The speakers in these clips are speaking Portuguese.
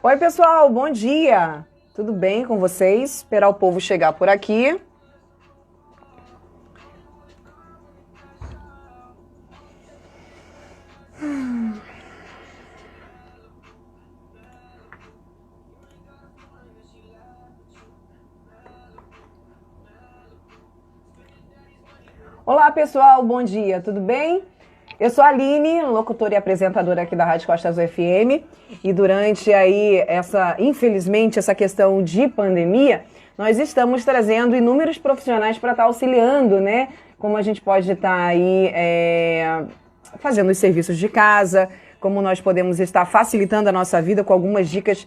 Oi, pessoal, bom dia! Tudo bem com vocês? Esperar o povo chegar por aqui. Olá, pessoal, bom dia, tudo bem? Eu sou a Aline, locutora e apresentadora aqui da Rádio Costas UFM, e durante aí infelizmente, essa questão de pandemia, nós estamos trazendo inúmeros profissionais para estar auxiliando, né? Como a gente pode estar aí fazendo os serviços de casa, como nós podemos estar facilitando a nossa vida com algumas dicas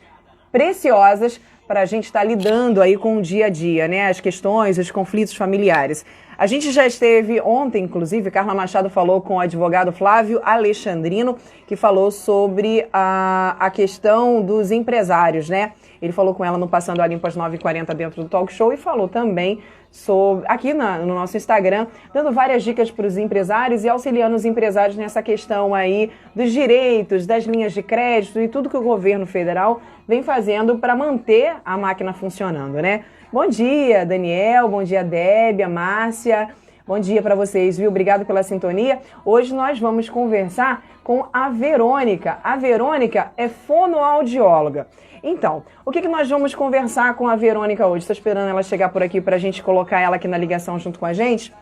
preciosas para a gente estar lidando aí com o dia a dia, né? As questões, os conflitos familiares. A gente já esteve ontem, inclusive, Carla Machado falou com o advogado Flávio Alexandrino, que falou sobre a questão dos empresários, né? Ele falou com ela no Passando a Limpo às 9h40 dentro do talk show e falou também sobre, aqui no nosso Instagram, dando várias dicas para os empresários e auxiliando os empresários nessa questão aí dos direitos, das linhas de crédito e tudo que o governo federal vem fazendo para manter a máquina funcionando, né? Bom dia, Daniel, bom dia, Débia, Márcia, bom dia para vocês, viu? Obrigado pela sintonia. Hoje nós vamos conversar com a Verônica. A Verônica é fonoaudióloga. Então, o que nós vamos conversar com a Verônica hoje? Estou esperando ela chegar por aqui para a gente colocar ela aqui na ligação junto com a gente.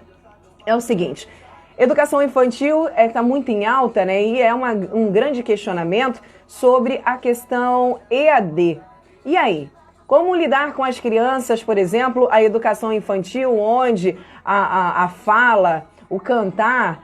É o seguinte, educação infantil está muito em alta, né? E é um grande questionamento sobre a questão EAD. E aí? Como lidar com as crianças, por exemplo, a educação infantil, onde a fala, o cantar,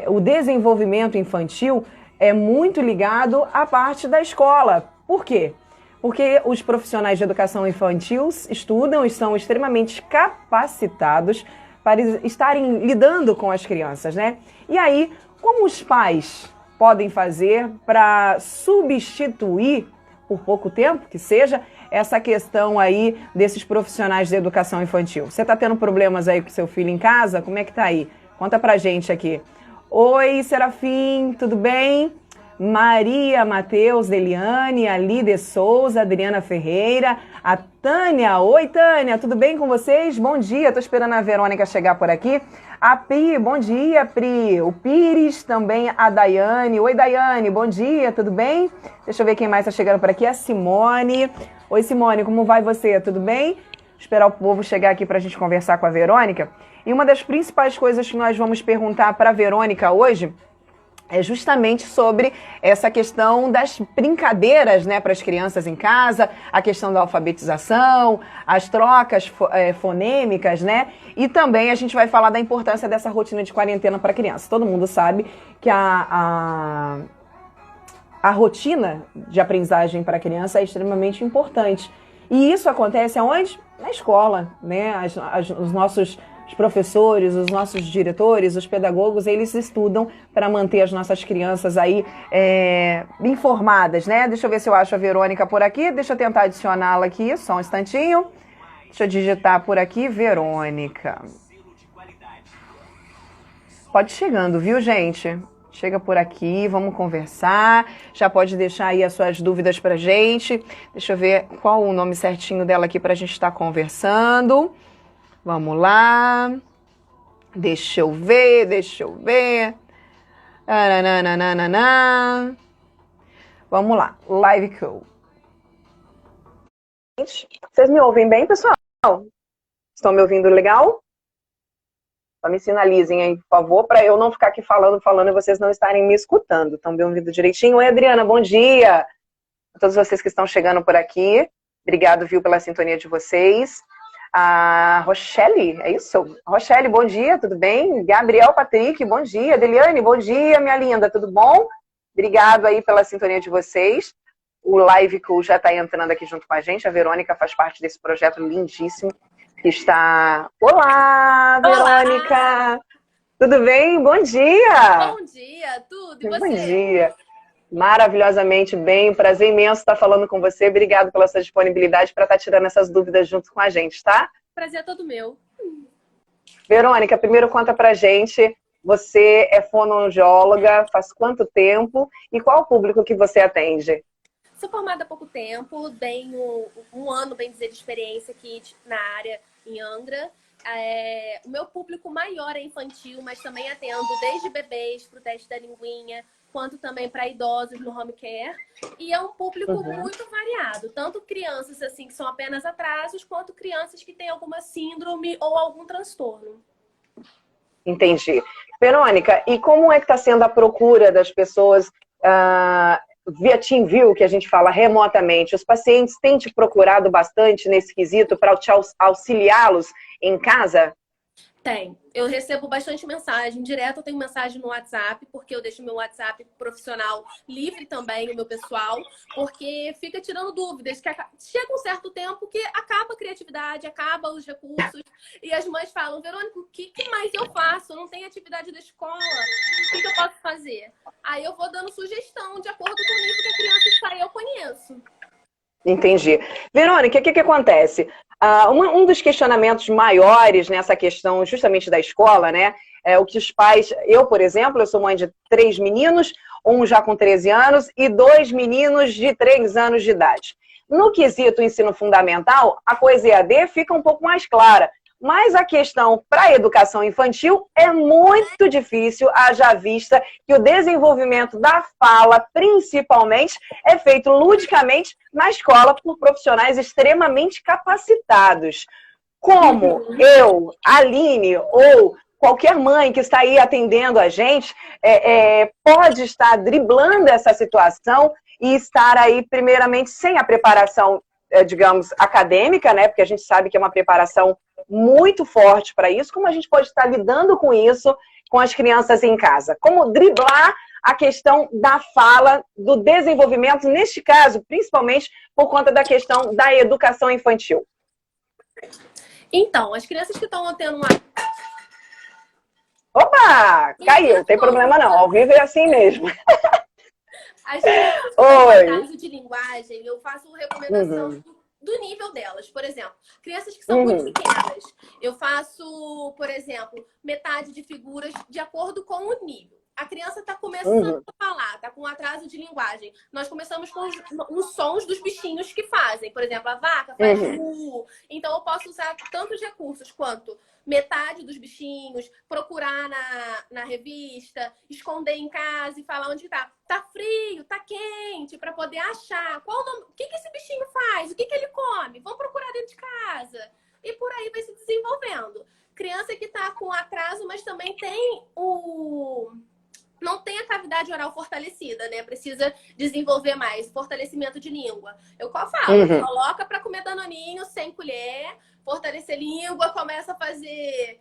o desenvolvimento infantil é muito ligado à parte da escola. Por quê? Porque os profissionais de educação infantil estudam e são extremamente capacitados para estarem lidando com as crianças, né? E aí, como os pais podem fazer para substituir, por pouco tempo que seja, essa questão aí desses profissionais de educação infantil? Você está tendo problemas aí com seu filho em casa? Como é que tá aí? Conta pra gente aqui. Oi, Serafim, tudo bem? Maria, Matheus, Eliane, Ali de Souza, Adriana Ferreira, a Tânia. Oi, Tânia, tudo bem com vocês? Bom dia, tô esperando a Verônica chegar por aqui. A Pri, bom dia, Pri. O Pires, também a Daiane. Oi, Daiane, bom dia, tudo bem? Deixa eu ver quem mais tá chegando por aqui. A Simone. Oi, Simone, como vai você? Tudo bem? Esperar o povo chegar aqui pra gente conversar com a Verônica. E uma das principais coisas que nós vamos perguntar para a Verônica hoje é justamente sobre essa questão das brincadeiras, né, para as crianças em casa, a questão da alfabetização, as trocas fonêmicas, né? E também a gente vai falar da importância dessa rotina de quarentena para a criança. Todo mundo sabe que a rotina de aprendizagem para a criança é extremamente importante. E isso acontece aonde? Na escola, né? Os nossos professores, os nossos diretores, os pedagogos, eles estudam para manter as nossas crianças aí informadas, né? Deixa eu ver se eu acho a Verônica por aqui. Deixa eu tentar adicioná-la aqui, só um instantinho. Deixa eu digitar por aqui, Verônica. Pode ir chegando, viu, gente? Chega por aqui, vamos conversar. Já pode deixar aí as suas dúvidas pra gente. Deixa eu ver qual o nome certinho dela aqui pra gente estar conversando. Vamos lá. Deixa eu ver. Nananana. Vamos lá. Live Call. Vocês me ouvem bem, pessoal? Estão me ouvindo legal? Só me sinalizem aí, por favor, para eu não ficar aqui falando e vocês não estarem me escutando. Estão me ouvindo direitinho? Oi, Adriana, bom dia. A todos vocês que estão chegando por aqui. Obrigado, viu, pela sintonia de vocês. A Rochelle, é isso? Rochelle, bom dia, tudo bem? Gabriel Patrick, bom dia. Deliane, bom dia, minha linda, tudo bom? Obrigado aí pela sintonia de vocês. O Live Cool já está entrando aqui junto com a gente. A Verônica faz parte desse projeto lindíssimo que está... Olá, Verônica! Olá. Tudo bem? Bom dia! Bom dia, tudo, e você? Bom dia! Maravilhosamente bem, prazer imenso estar falando com você. Obrigado pela sua disponibilidade para estar tirando essas dúvidas junto com a gente, tá? Prazer é todo meu. Verônica, primeiro conta pra gente, você é fonoaudióloga, faz quanto tempo e qual o público que você atende? Sou formada há pouco tempo, tenho um ano, bem dizer, de experiência aqui na área em Angra. O meu público maior é infantil, mas também atendo desde bebês para o teste da linguinha, quanto também para idosos no home care. E é um público muito variado, tanto crianças assim que são apenas atrasos, quanto crianças que têm alguma síndrome ou algum transtorno. Entendi. Verônica, e como é que está sendo a procura das pessoas via TeamView, que a gente fala remotamente? Os pacientes têm te procurado bastante nesse quesito para te auxiliá-los em casa? Tem. Eu recebo bastante mensagem. Direto eu tenho mensagem no WhatsApp, porque eu deixo meu WhatsApp profissional livre também, o meu pessoal, porque fica tirando dúvidas. Que chega um certo tempo que acaba a criatividade, acaba os recursos, e as mães falam: Verônica, o que mais eu faço? Eu não tenho atividade da escola. O que eu posso fazer? Aí eu vou dando sugestão de acordo com o nível que a criança está e eu conheço. Entendi. Verônica, o que acontece? Um dos questionamentos maiores nessa questão justamente da escola, né? É o que os pais... Eu, por exemplo, eu sou mãe de 3 meninos, um já com 13 anos e 2 meninos de 3 anos de idade. No quesito ensino fundamental, a coisa EAD fica um pouco mais clara. Mas a questão para a educação infantil é muito difícil, haja vista que o desenvolvimento da fala, principalmente, é feito ludicamente na escola por profissionais extremamente capacitados. Como eu, Aline, ou qualquer mãe que está aí atendendo a gente, pode estar driblando essa situação e estar aí, primeiramente, sem a preparação, digamos, acadêmica, né? Porque a gente sabe que é uma preparação muito forte para isso. Como a gente pode estar lidando com isso com as crianças em casa? Como driblar a questão da fala, do desenvolvimento, neste caso, principalmente por conta da questão da educação infantil? Então, as crianças que estão tendo uma... Opa! Caiu, não tem problema não. Ao vivo é assim mesmo. As crianças que têm atraso de linguagem, eu faço recomendação do nível delas. Por exemplo, crianças que são muito pequenas, eu faço, por exemplo, metade de figuras de acordo com o nível. A criança está começando a falar, está com atraso de linguagem. Nós começamos com os sons dos bichinhos que fazem. Por exemplo, a vaca faz mu. Então, eu posso usar tantos recursos quanto metade dos bichinhos, procurar na revista, esconder em casa e falar onde tá. Tá frio, tá quente, para poder achar. Qual o nome? O que esse bichinho faz? O que ele come? Vamos procurar dentro de casa. E por aí vai se desenvolvendo. Criança que tá com atraso, mas também tem não tem a cavidade oral fortalecida, né? Precisa desenvolver mais fortalecimento de língua. Eu falo, coloca para comer danoninho sem colher, fortalecer língua, começa a fazer,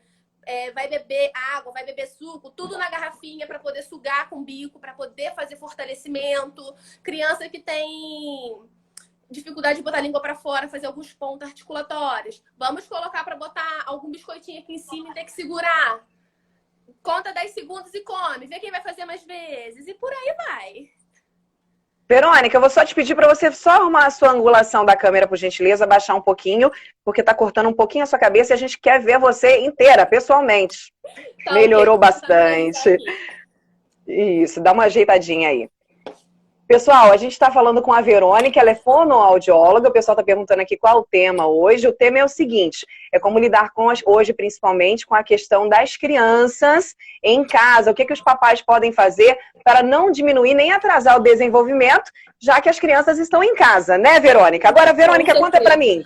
vai beber água, vai beber suco, tudo na garrafinha para poder sugar com o bico, para poder fazer fortalecimento. Criança que tem dificuldade de botar a língua para fora, fazer alguns pontos articulatórios. Vamos colocar para botar algum biscoitinho aqui em cima e ter que segurar. Conta 10 segundos e come. Vê quem vai fazer mais vezes. E por aí vai. Verônica, eu vou só te pedir para você só arrumar a sua angulação da câmera, por gentileza, baixar um pouquinho, porque tá cortando um pouquinho a sua cabeça e a gente quer ver você inteira, pessoalmente. Tá, melhorou bastante. Isso, dá uma ajeitadinha aí. Pessoal, a gente está falando com a Verônica, ela é fonoaudióloga, o pessoal está perguntando aqui qual o tema hoje. O tema é o seguinte, é como lidar com hoje, principalmente, com a questão das crianças em casa. O que os papais podem fazer para não diminuir nem atrasar o desenvolvimento, já que as crianças estão em casa, né, Verônica? Agora, Verônica, conta para mim,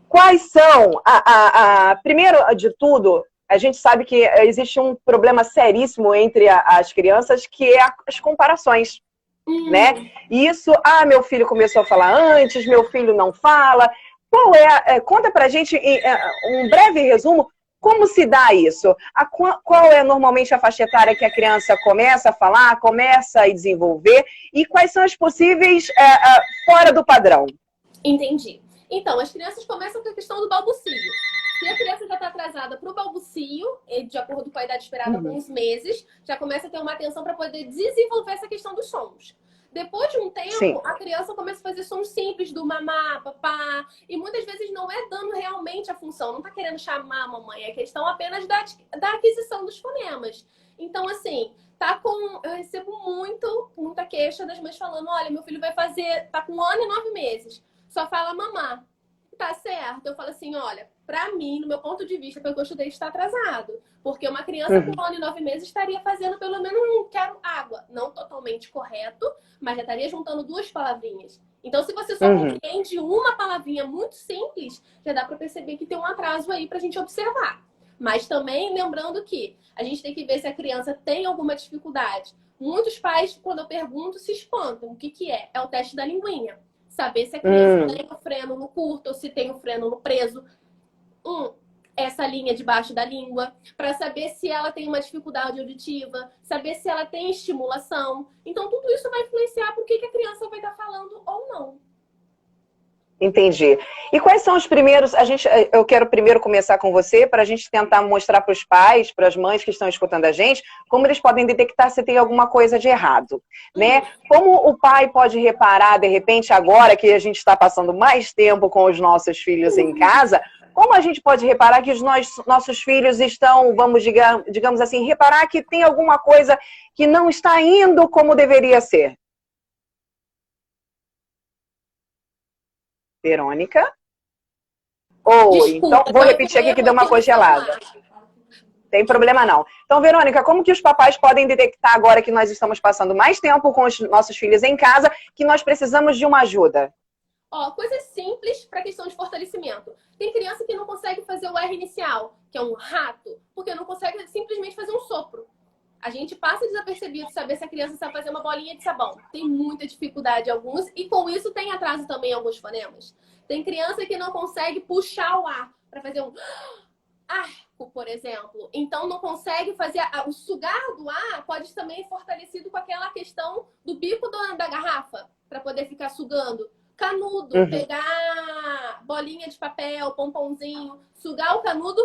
quais são, primeiro de tudo, a gente sabe que existe um problema seríssimo entre as crianças, que é as comparações. Né? Isso, meu filho começou a falar antes, meu filho não fala. Conta pra gente um breve resumo, como se dá isso? Qual é normalmente a faixa etária que a criança começa a falar, começa a desenvolver, e quais são as possíveis fora do padrão? Entendi. Então, as crianças começam com a questão do balbucio. Se a criança já está atrasada para o balbucio, de acordo com a idade esperada, alguns meses, já começa a ter uma atenção para poder desenvolver essa questão dos sons. Depois de um tempo, a criança começa a fazer sons simples do mamá, papá, e muitas vezes não é dando realmente a função, não está querendo chamar a mamãe, é questão apenas da aquisição dos fonemas. Então, assim, Eu recebo muita queixa das mães falando, olha, meu filho tá com 1 ano e 9 meses, só fala mamar. Tá certo? Eu falo assim, olha, pra mim, no meu ponto de vista, pelo que eu estudei, está atrasado. Porque uma criança com 1 ano e 9 meses estaria fazendo pelo menos um quero água. Não totalmente correto, mas já estaria juntando 2 palavrinhas. Então, se você só compreende uma palavrinha muito simples, já dá pra perceber que tem um atraso aí pra gente observar. Mas também lembrando que a gente tem que ver se a criança tem alguma dificuldade. Muitos pais, quando eu pergunto, se espantam. O que é? É o teste da linguinha. Saber se a criança tem o freno no curto ou se tem o freno no preso. Essa linha debaixo da língua. Para saber se ela tem uma dificuldade auditiva. Saber se ela tem estimulação. Então, tudo isso vai influenciar por que a criança vai estar falando ou não. Entendi. E quais são os primeiros... Eu quero primeiro começar com você para a gente tentar mostrar para os pais, para as mães que estão escutando a gente, como eles podem detectar se tem alguma coisa de errado, né? Como o pai pode reparar, de repente, agora que a gente está passando mais tempo com os nossos filhos em casa, como a gente pode reparar que os nossos filhos estão, digamos assim, reparar que tem alguma coisa que não está indo como deveria ser? Verônica? Oi, então vou repetir aqui que deu uma congelada. Tem problema não. Então, Verônica, como que os papais podem detectar agora que nós estamos passando mais tempo com os nossos filhos em casa, que nós precisamos de uma ajuda? Coisas simples para questão de fortalecimento. Tem criança que não consegue fazer o R inicial, que é um rato, porque não consegue simplesmente fazer um sopro. A gente passa desapercebido saber se a criança sabe fazer uma bolinha de sabão. Tem muita dificuldade em alguns e com isso tem atraso também em alguns fonemas. Tem criança que não consegue puxar o ar para fazer um arco, por exemplo. Então não consegue fazer o sugar do ar pode também ser fortalecido com aquela questão do bico da garrafa para poder ficar sugando. Canudo, pegar bolinha de papel, pomponzinho, sugar o canudo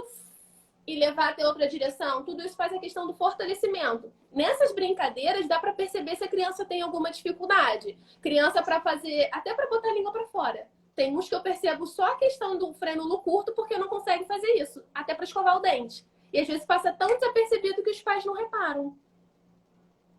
e levar até outra direção, tudo isso faz a questão do fortalecimento. Nessas brincadeiras, dá para perceber se a criança tem alguma dificuldade. Criança para fazer, até para botar a língua para fora. Tem uns que eu percebo só a questão do freno no curto porque não consegue fazer isso, até para escovar o dente. E às vezes passa tão desapercebido que os pais não reparam.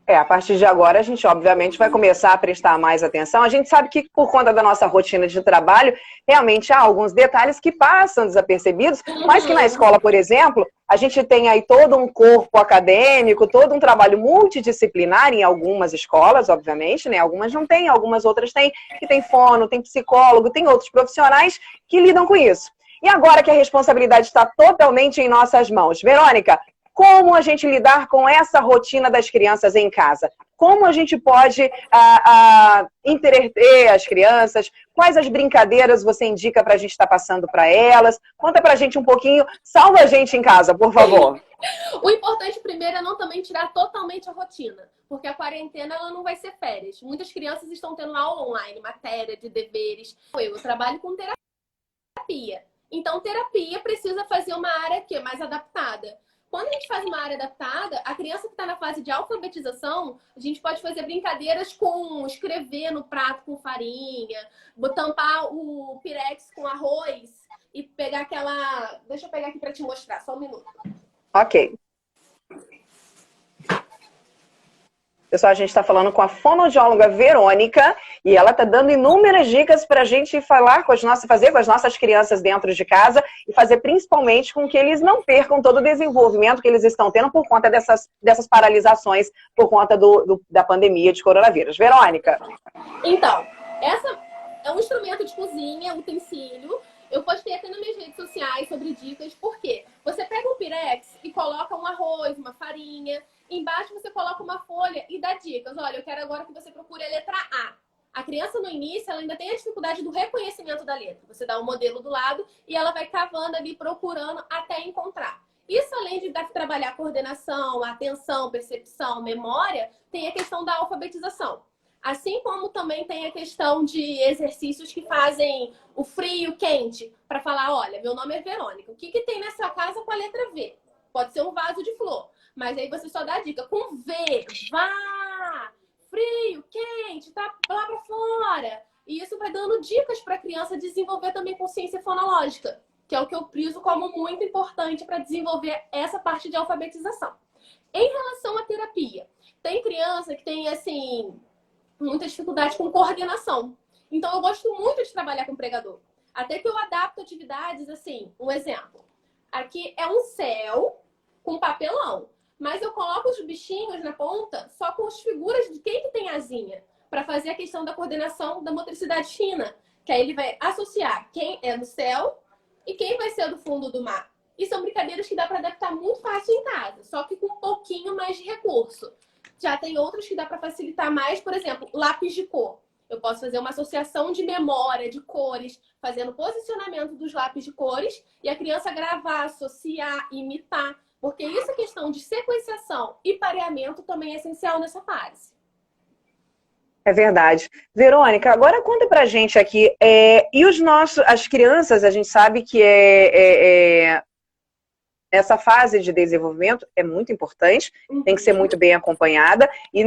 A partir de agora a gente obviamente vai começar a prestar mais atenção. A gente sabe que por conta da nossa rotina de trabalho, realmente há alguns detalhes que passam desapercebidos, mas que na escola, por exemplo, a gente tem aí todo um corpo acadêmico, todo um trabalho multidisciplinar em algumas escolas, obviamente, né? Algumas não têm, algumas outras têm, que tem fono, tem psicólogo, tem outros profissionais que lidam com isso. E agora que a responsabilidade está totalmente em nossas mãos, Verônica, como a gente lidar com essa rotina das crianças em casa? Como a gente pode entreter as crianças? Quais as brincadeiras você indica para a gente estar passando para elas? Conta para a gente um pouquinho. Salva a gente em casa, por favor. O importante primeiro é não também tirar totalmente a rotina. Porque a quarentena ela não vai ser férias. Muitas crianças estão tendo aula online, matéria de deveres. Eu trabalho com terapia. Então, terapia precisa fazer uma área que é mais adaptada. Quando a gente faz uma área adaptada, a criança que está na fase de alfabetização, a gente pode fazer brincadeiras com escrever no prato com farinha, tampar o pirex com arroz e pegar aquela... Deixa eu pegar aqui para te mostrar, só um minuto. Ok. Pessoal, a gente está falando com a fonoaudióloga Verônica e ela está dando inúmeras dicas para a gente fazer com as nossas crianças dentro de casa e fazer principalmente com que eles não percam todo o desenvolvimento que eles estão tendo por conta dessas paralisações por conta da pandemia de coronavírus. Verônica. Então, essa é um instrumento de cozinha, utensílio. Eu postei até nas minhas redes sociais sobre dicas, porque você pega um pirex e coloca um arroz, uma farinha. Embaixo você coloca uma folha e dá dicas. Olha, eu quero agora que você procure a letra A. A criança no início, ela ainda tem a dificuldade do reconhecimento da letra. Você dá um modelo do lado e ela vai cavando ali, procurando até encontrar. Isso, além de trabalhar coordenação, atenção, percepção, memória, tem a questão da alfabetização. Assim como também tem a questão de exercícios que fazem o frio, quente, para falar, olha, meu nome é Verônica. O que tem nessa casa com a letra V? Pode ser um vaso de flor. Mas aí você só dá a dica com V, vá, frio, quente, tá lá pra fora. E isso vai dando dicas para a criança desenvolver também consciência fonológica, que é o que eu priso como muito importante para desenvolver essa parte de alfabetização. Em relação à terapia, tem criança que tem, assim, muita dificuldade com coordenação. Então, eu gosto muito de trabalhar com pregador. Até que eu adapto atividades, assim, um exemplo. Aqui é um céu com papelão, mas eu coloco os bichinhos na ponta só com as figuras de quem que tem asinha, para fazer a questão da coordenação da motricidade fina, que aí ele vai associar quem é do céu e quem vai ser do fundo do mar. E são brincadeiras que dá para adaptar muito fácil em casa, só que com um pouquinho mais de recurso. Já tem outras que dá para facilitar mais, por exemplo, lápis de cor. Eu posso fazer uma associação de memória, de cores, fazendo posicionamento dos lápis de cores e a criança gravar, associar, imitar. Porque isso é questão de sequenciação e pareamento também é essencial nessa fase. É verdade. Verônica, agora conta pra gente aqui, e as crianças, a gente sabe que essa fase de desenvolvimento é muito importante, tem que ser muito bem acompanhada, e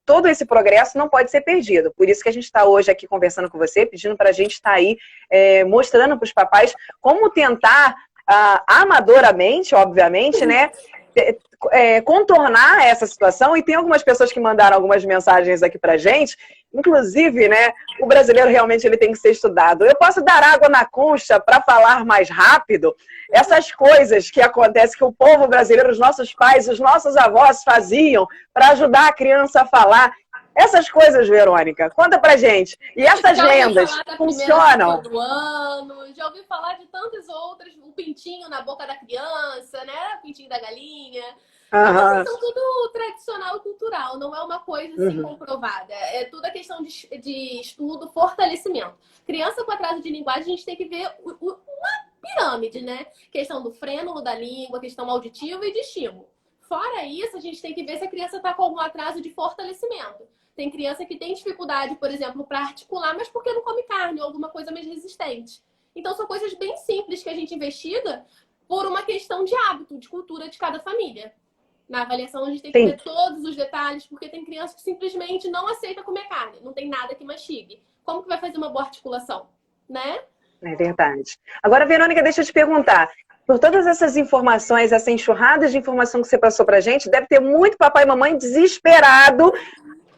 todo esse progresso não pode ser perdido. Por isso que a gente está hoje aqui conversando com você, pedindo para a gente estar aí mostrando para os papais como tentar, amadoramente, obviamente, né, contornar essa situação. E tem algumas pessoas que mandaram algumas mensagens aqui pra gente, inclusive, né, o brasileiro realmente ele tem que ser estudado. Eu posso dar água na concha para falar mais rápido? Essas coisas que acontecem, que o povo brasileiro, os nossos pais, os nossos avós faziam para ajudar a criança a falar. Essas coisas, Verônica, conta pra gente. E essas lendas funcionam? Do ano, já ouvi falar de tantas outras, o pintinho na boca da criança, né? O pintinho da galinha. Então, são tudo tradicional e cultural, não é uma coisa assim comprovada. É tudo a questão de estudo, fortalecimento. Criança com atraso de linguagem, a gente tem que ver uma pirâmide, né? Questão do frênulo da língua, questão auditiva e de estímulo. Fora isso, a gente tem que ver se a criança está com algum atraso de fortalecimento. Tem criança que tem dificuldade, por exemplo, para articular, mas porque não come carne ou alguma coisa mais resistente. Então, são coisas bem simples que a gente investiga por uma questão de hábito, de cultura de cada família. Na avaliação, a gente tem que ver todos os detalhes, porque tem criança que simplesmente não aceita comer carne, não tem nada que mastigue. Como que vai fazer uma boa articulação, né? É verdade. Agora, Verônica, deixa eu te perguntar. Por todas essas informações, essa enxurrada de informação que você passou pra gente, deve ter muito papai e mamãe desesperado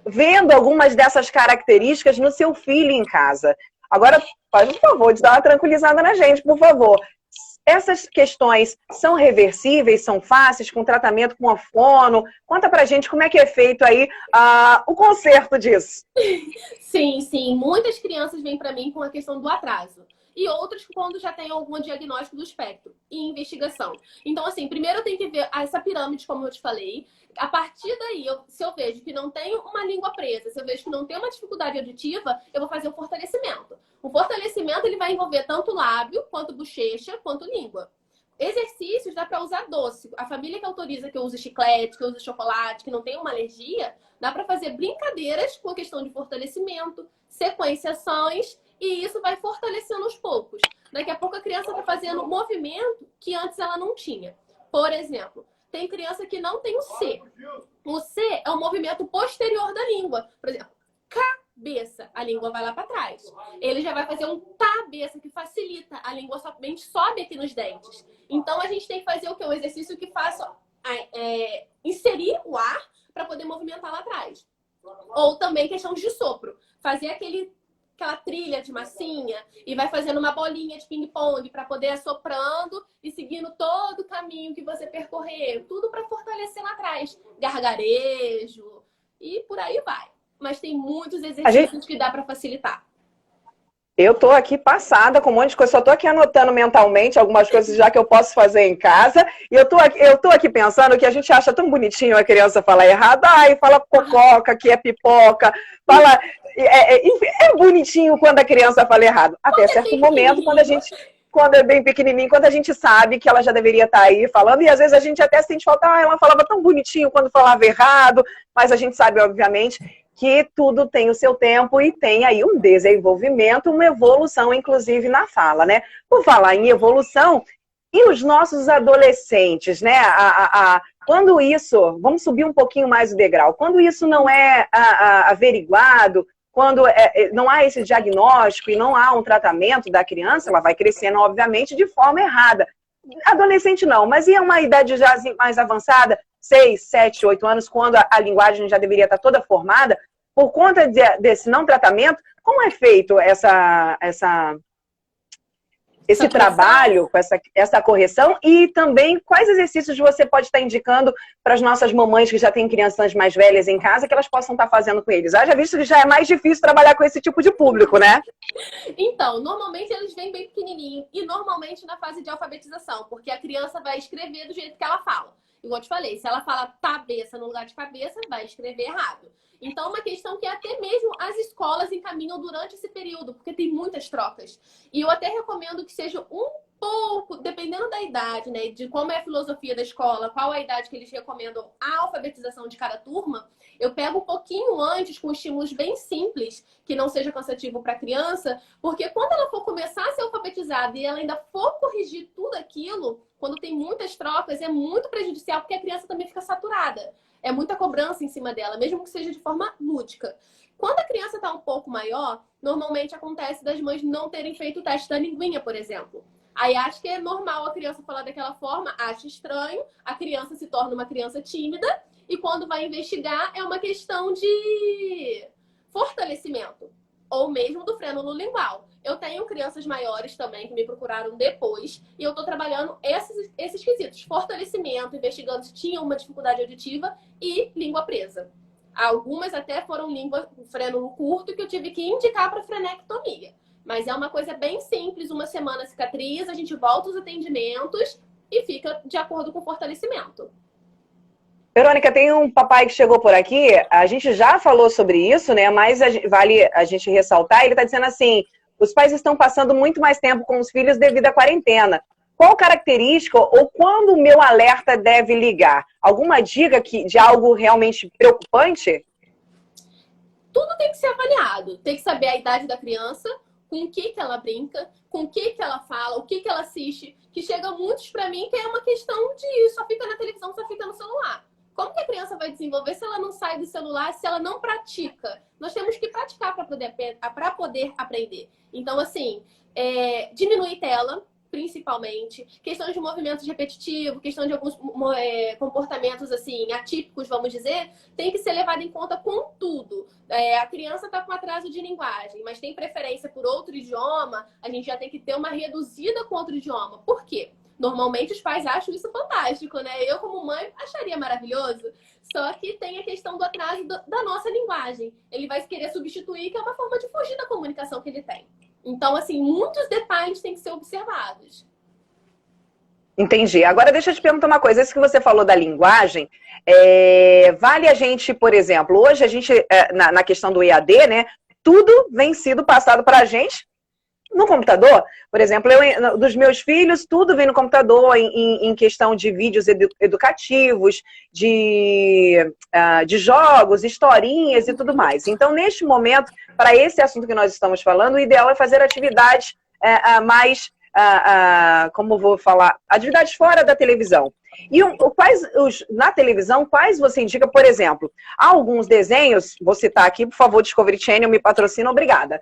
vendo algumas dessas características no seu filho em casa. Agora, faz por favor, de dar uma tranquilizada na gente, por favor. Essas questões são reversíveis, são fáceis, com tratamento com a fono? Conta pra gente como é que é feito aí o conserto disso. Sim, sim. Muitas crianças vêm pra mim com a questão do atraso. E outras quando já tem algum diagnóstico do espectro e investigação. Então, assim, primeiro eu tenho que ver essa pirâmide, como eu te falei. A partir daí, se eu vejo que não tem uma língua presa, se eu vejo que não tem uma dificuldade auditiva, eu vou fazer um fortalecimento. O fortalecimento ele vai envolver tanto lábio, quanto bochecha, quanto língua. Exercícios dá para usar doce. A família que autoriza que eu use chiclete, que eu use chocolate, que não tem uma alergia, dá para fazer brincadeiras com a questão de fortalecimento, sequenciações, e isso vai fortalecendo aos poucos. Daqui a pouco a criança está fazendo um movimento que antes ela não tinha. Por exemplo, tem criança que não tem o C. O C é o movimento posterior da língua. Por exemplo, cabeça, a língua vai lá para trás. Ele já vai fazer um cabeça, que facilita. A língua somente sobe aqui nos dentes. Então, a gente tem que fazer o quê? Um exercício que faça inserir o ar para poder movimentar lá atrás. Ou também questão de sopro. Fazer aquela trilha de massinha e vai fazendo uma bolinha de ping-pong para poder assoprando e seguindo todo o caminho que você percorrer. Tudo para fortalecer lá atrás. Gargarejo e por aí vai. Mas tem muitos exercícios que dá para facilitar. Eu tô aqui passada com um monte de coisa, só tô aqui anotando mentalmente algumas coisas já que eu posso fazer em casa. E eu tô aqui pensando que a gente acha tão bonitinho a criança falar errado. Ai, fala cococa, que é pipoca. Fala... É bonitinho quando a criança fala errado. Até certo momento, quando é bem pequenininho, quando a gente sabe que ela já deveria estar aí falando. E às vezes a gente até sente falta. Ela falava tão bonitinho quando falava errado. Mas a gente sabe, obviamente, que tudo tem o seu tempo e tem aí um desenvolvimento, uma evolução, inclusive, na fala, né? Por falar em evolução, e os nossos adolescentes, né? Quando isso, vamos subir um pouquinho mais o degrau, quando isso não é averiguado, quando não há esse diagnóstico e não há um tratamento da criança, ela vai crescendo, obviamente, de forma errada. adolescente não, mas em uma idade já mais avançada, 6, 7, 8 anos, quando a linguagem já deveria estar toda formada, por conta desse não tratamento, como é feito esse trabalho, com essa correção, e também quais exercícios você pode estar indicando para as nossas mamães que já têm crianças mais velhas em casa, que elas possam estar fazendo com eles? Já visto que já é mais difícil trabalhar com esse tipo de público, né? Então, normalmente eles vêm bem pequenininho e normalmente na fase de alfabetização, porque a criança vai escrever do jeito que ela fala. Igual eu te falei, se ela fala cabeça no lugar de cabeça, vai escrever errado. Então, uma questão que até mesmo as escolas encaminham durante esse período, porque tem muitas trocas. E eu até recomendo que seja um pouco, dependendo da idade, né, de como é a filosofia da escola, qual a idade que eles recomendam a alfabetização de cada turma, eu pego um pouquinho antes com estímulos bem simples, que não seja cansativo para a criança, porque quando ela for começar a ser alfabetizada e ela ainda for corrigir tudo aquilo, quando tem muitas trocas, é muito prejudicial, porque a criança também fica saturada. É muita cobrança em cima dela, mesmo que seja de forma lúdica. Quando a criança está um pouco maior, normalmente acontece das mães não terem feito o teste da linguinha, por exemplo. Aí acho que é normal a criança falar daquela forma, acha estranho, a criança se torna uma criança tímida, e quando vai investigar é uma questão de fortalecimento, ou mesmo do freno no lingual. Eu tenho crianças maiores também que me procuraram depois e eu estou trabalhando esses quesitos. Fortalecimento, investigando se tinha uma dificuldade auditiva e língua presa. Algumas até foram freno curto que eu tive que indicar para frenectomia. Mas é uma coisa bem simples, uma semana cicatriz, a gente volta os atendimentos e fica de acordo com o fortalecimento. Verônica, tem um papai que chegou por aqui, a gente já falou sobre isso, né? Mas vale a gente ressaltar, ele está dizendo assim, os pais estão passando muito mais tempo com os filhos devido à quarentena. Qual característica ou quando o meu alerta deve ligar? Alguma dica de algo realmente preocupante? Tudo tem que ser avaliado. Tem que saber a idade da criança, com o que ela brinca, com o que ela fala, o que ela assiste. Que chega muitos para mim que é uma questão de só fica na televisão, só fica no celular. Como que a criança vai desenvolver se ela não sai do celular, se ela não pratica? Nós temos que praticar para poder aprender. Então, assim, diminuir tela, principalmente. Questão de movimentos repetitivos, questão de alguns comportamentos, assim, atípicos, vamos dizer, tem que ser levado em conta com tudo. A criança está com atraso de linguagem, mas tem preferência por outro idioma, a gente já tem que ter uma reduzida com outro idioma. Por quê? Normalmente os pais acham isso fantástico, né? Eu, como mãe, acharia maravilhoso. Só que tem a questão do atraso da nossa linguagem. Ele vai querer substituir, que é uma forma de fugir da comunicação que ele tem. Então, assim, muitos detalhes têm que ser observados. Entendi. Agora, deixa eu te perguntar uma coisa. Isso que você falou da linguagem, vale a gente, por exemplo, hoje a gente, na questão do EAD, né? Tudo vem sido passado para a gente no computador. Por exemplo, dos meus filhos, tudo vem no computador em questão de vídeos educativos, de jogos, historinhas e tudo mais. Então, neste momento, para esse assunto que nós estamos falando, o ideal é fazer atividades mais, como vou falar, atividades fora da televisão. E na televisão, quais você indica, por exemplo, há alguns desenhos, vou citar aqui, por favor, Discovery Channel, me patrocina, obrigada.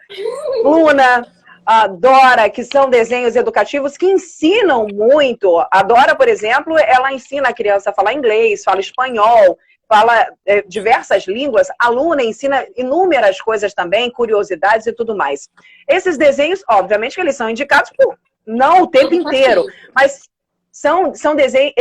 Luna, a Dora, que são desenhos educativos que ensinam muito. A Dora, por exemplo, ela ensina a criança a falar inglês, fala espanhol, fala diversas línguas. A Luna ensina inúmeras coisas também, curiosidades e tudo mais. Esses desenhos, obviamente, que eles são indicados por não o tempo inteiro, mas são desenhos,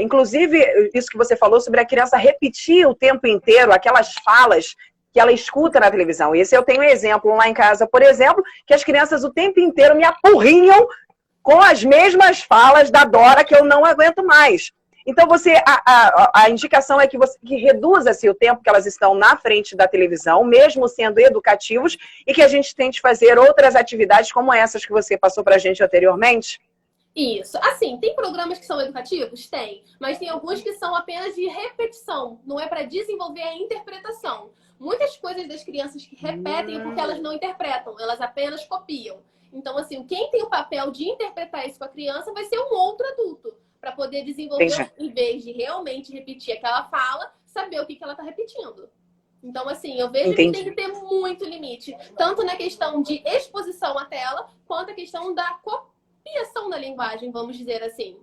inclusive, isso que você falou sobre a criança repetir o tempo inteiro aquelas falas que ela escuta na televisão. Esse eu tenho um exemplo lá em casa, por exemplo, que as crianças o tempo inteiro me apurrinham com as mesmas falas da Dora que eu não aguento mais. Então, a indicação é que reduza-se o tempo que elas estão na frente da televisão, mesmo sendo educativos, e que a gente tente fazer outras atividades como essas que você passou para a gente anteriormente. Isso. Assim, tem programas que são educativos? Tem. Mas tem alguns que são apenas de repetição. Não é para desenvolver a interpretação. Muitas coisas das crianças que repetem é porque elas não interpretam. Elas apenas copiam. Então, assim, quem tem o papel de interpretar isso com a criança vai ser um outro adulto. Para poder desenvolver, em vez de realmente repetir aquela fala, saber o que ela está repetindo. Então, assim, eu vejo que tem que ter muito limite. Tanto na questão de exposição à tela, quanto a questão da copia ampliação da linguagem, vamos dizer assim.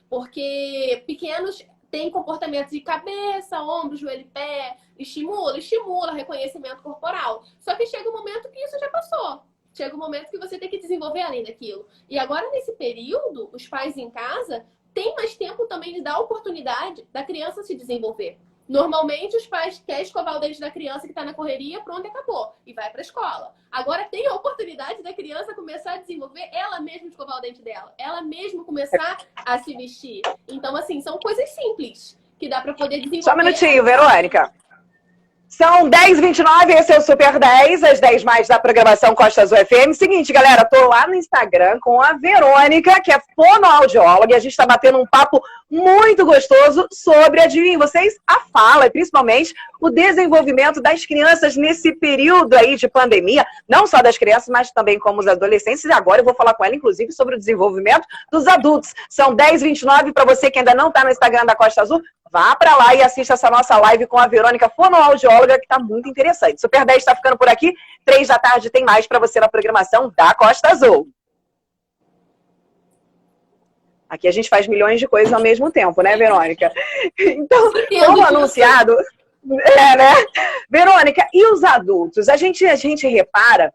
Porque pequenos têm comportamentos de cabeça, ombro, joelho e pé, estimula reconhecimento corporal. Só que chega um momento que isso já passou. Chega um momento que você tem que desenvolver além daquilo. E agora, nesse período, os pais em casa têm mais tempo também de dar a oportunidade da criança se desenvolver. Normalmente, os pais querem escovar o dente da criança que está na correria, pronto, e acabou. E vai para a escola. Agora tem a oportunidade da criança começar a desenvolver ela mesma escovar o dente dela. Ela mesma começar a se vestir. Então, assim, são coisas simples que dá para poder desenvolver. Só um minutinho, Verônica. São 10h29, esse é o Super 10, as 10 mais da programação Costa Azul FM. Seguinte, galera, tô lá no Instagram com a Verônica, que é fonoaudióloga, e a gente tá batendo um papo muito gostoso sobre, adivinhem vocês, a fala, e principalmente o desenvolvimento das crianças nesse período aí de pandemia, não só das crianças, mas também como os adolescentes. E agora eu vou falar com ela, inclusive, sobre o desenvolvimento dos adultos. São 10h29, para você que ainda não tá no Instagram da Costa Azul, vá para lá e assista essa nossa live com a Verônica, fonoaudióloga, que está muito interessante. Super 10 está ficando por aqui. 3 da tarde tem mais para você na programação da Costa Azul. Aqui a gente faz milhões de coisas ao mesmo tempo, né, Verônica? Então, como anunciado... né? Verônica, e os adultos? A gente repara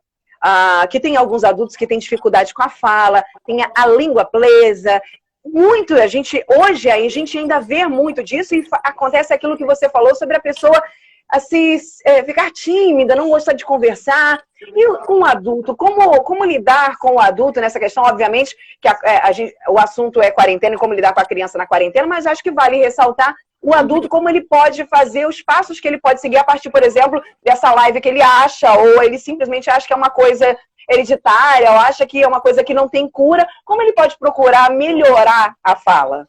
que tem alguns adultos que têm dificuldade com a fala, tem a língua presa. Muito, hoje a gente ainda vê muito disso e acontece aquilo que você falou sobre a pessoa assim, ficar tímida, não gostar de conversar. E com o adulto, como lidar com o adulto nessa questão? Obviamente que o assunto é quarentena e como lidar com a criança na quarentena, mas acho que vale ressaltar o adulto, como ele pode fazer, os passos que ele pode seguir a partir, por exemplo, dessa live que ele acha, ou ele simplesmente acha que é uma coisa hereditária, ou acha que é uma coisa que não tem cura. Como ele pode procurar melhorar a fala?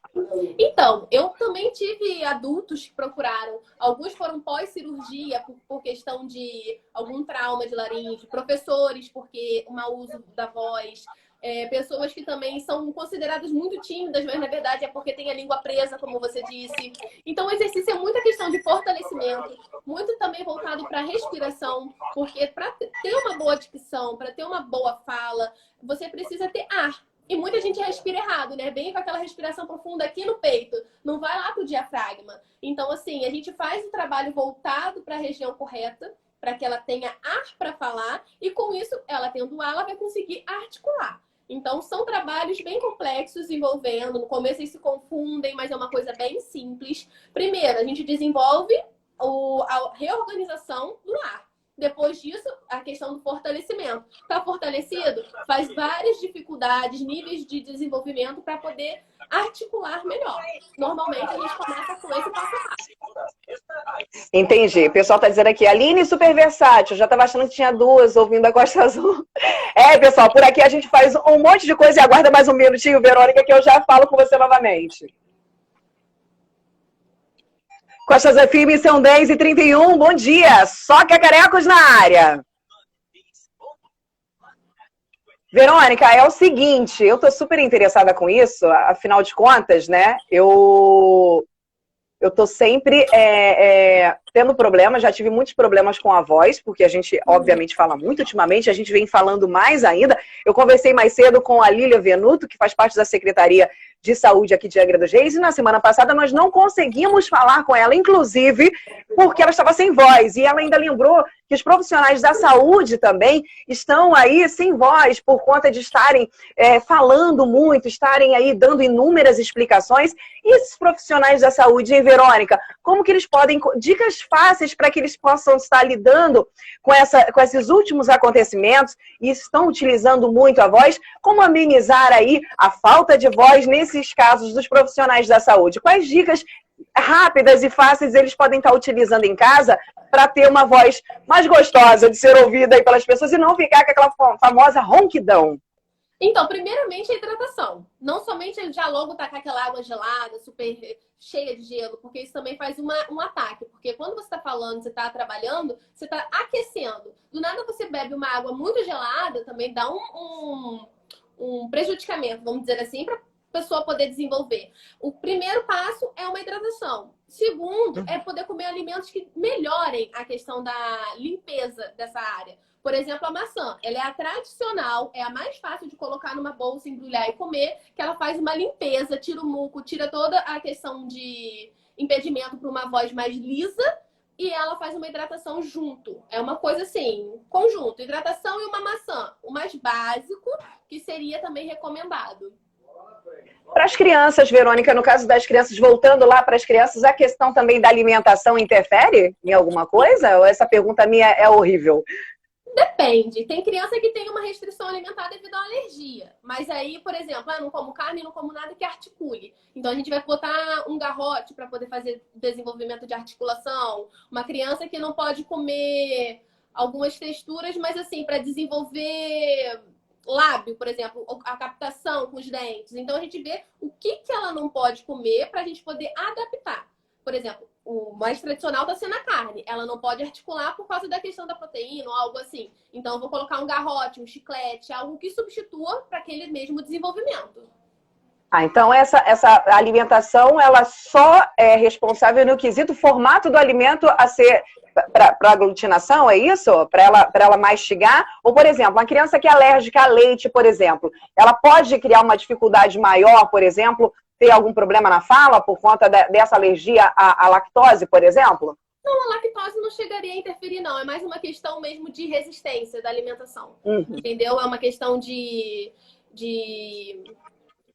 Então, eu também tive adultos que procuraram. Alguns foram pós-cirurgia por questão de algum trauma de laringe, professores porque o mau uso da voz, pessoas que também são consideradas muito tímidas, mas na verdade é porque tem a língua presa, como você disse. Então, o exercício é muita questão de fortalecimento, muito também voltado para a respiração, porque para ter uma boa dicção, para ter uma boa fala, você precisa ter ar. E muita gente respira errado, né? Bem com aquela respiração profunda aqui no peito. Não vai lá pro diafragma. Então, assim, a gente faz o trabalho voltado para a região correta, para que ela tenha ar para falar. E com isso, ela tendo ar, ela vai conseguir articular. Então, são trabalhos bem complexos envolvendo. No começo eles se confundem, mas é uma coisa bem simples. Primeiro, a gente desenvolve a reorganização do ar. Depois disso, a questão do fortalecimento. Está fortalecido? Faz várias dificuldades, níveis de desenvolvimento para poder articular melhor. Normalmente, a gente começa com esse passo rápido. Entendi. O pessoal está dizendo aqui, Aline super versátil. Já estava achando que tinha duas ouvindo a Costa Azul. Pessoal, por aqui a gente faz um monte de coisa e aguarda mais um minutinho, Verônica, que eu já falo com você novamente. Costa Azul FM, são 10h31, bom dia. Só cacarecos na área. Verônica, é o seguinte, eu tô super interessada com isso, afinal de contas, né, eu tô sempre tendo problemas, já tive muitos problemas com a voz, porque a gente, obviamente, fala muito ultimamente, a gente vem falando mais ainda. Eu conversei mais cedo com a Lília Venuto, que faz parte da Secretaria de Saúde aqui de Angra dos Reis, e na semana passada nós não conseguimos falar com ela, inclusive porque ela estava sem voz, e ela ainda lembrou que os profissionais da saúde também estão aí sem voz por conta de estarem falando muito, estarem aí dando inúmeras explicações. E esses profissionais da saúde, hein, Verônica, como que eles podem, dicas fáceis para que eles possam estar lidando com esses últimos acontecimentos e estão utilizando muito a voz, como amenizar aí a falta de voz nesses casos dos profissionais da saúde? Quais dicas rápidas e fáceis eles podem estar utilizando em casa para ter uma voz mais gostosa de ser ouvida aí pelas pessoas e não ficar com aquela famosa ronquidão? Então, primeiramente, a hidratação. Não somente já logo tacar aquela água gelada, super cheia de gelo, porque isso também faz um ataque. Porque quando você está falando, você está trabalhando, você está aquecendo. Do nada você bebe uma água muito gelada, também dá um prejudicamento, vamos dizer assim, para pessoa poder desenvolver. O primeiro passo é uma hidratação. Segundo, é poder comer alimentos que melhorem a questão da limpeza dessa área. Por exemplo, a maçã. Ela é a tradicional, é a mais fácil de colocar numa bolsa, embrulhar e comer, que ela faz uma limpeza, tira o muco, tira toda a questão de impedimento para uma voz mais lisa e ela faz uma hidratação junto. É uma coisa assim, conjunto, hidratação e uma maçã. O mais básico, que seria também recomendado. Para as crianças, Verônica, no caso das crianças, voltando lá para as crianças, a questão também da alimentação interfere em alguma coisa? Ou essa pergunta minha é horrível? Depende. Tem criança que tem uma restrição alimentar devido à alergia. Mas aí, por exemplo, não como carne, não como nada que articule. Então a gente vai botar um garrote para poder fazer desenvolvimento de articulação. Uma criança que não pode comer algumas texturas, mas assim, para desenvolver lábio, por exemplo, a captação com os dentes. Então a gente vê o que ela não pode comer para a gente poder adaptar. Por exemplo, o mais tradicional está sendo a carne. Ela não pode articular por causa da questão da proteína ou algo assim. Então eu vou colocar um garrote, um chiclete, algo que substitua para aquele mesmo desenvolvimento. Então essa alimentação, ela só é responsável no quesito formato do alimento a ser para aglutinação, é isso? Para ela mastigar? Ou, por exemplo, uma criança que é alérgica a leite, por exemplo, ela pode criar uma dificuldade maior, por exemplo, ter algum problema na fala por conta dessa alergia à lactose, por exemplo? Não, a lactose não chegaria a interferir, não. É mais uma questão mesmo de resistência da alimentação. Entendeu? É uma questão de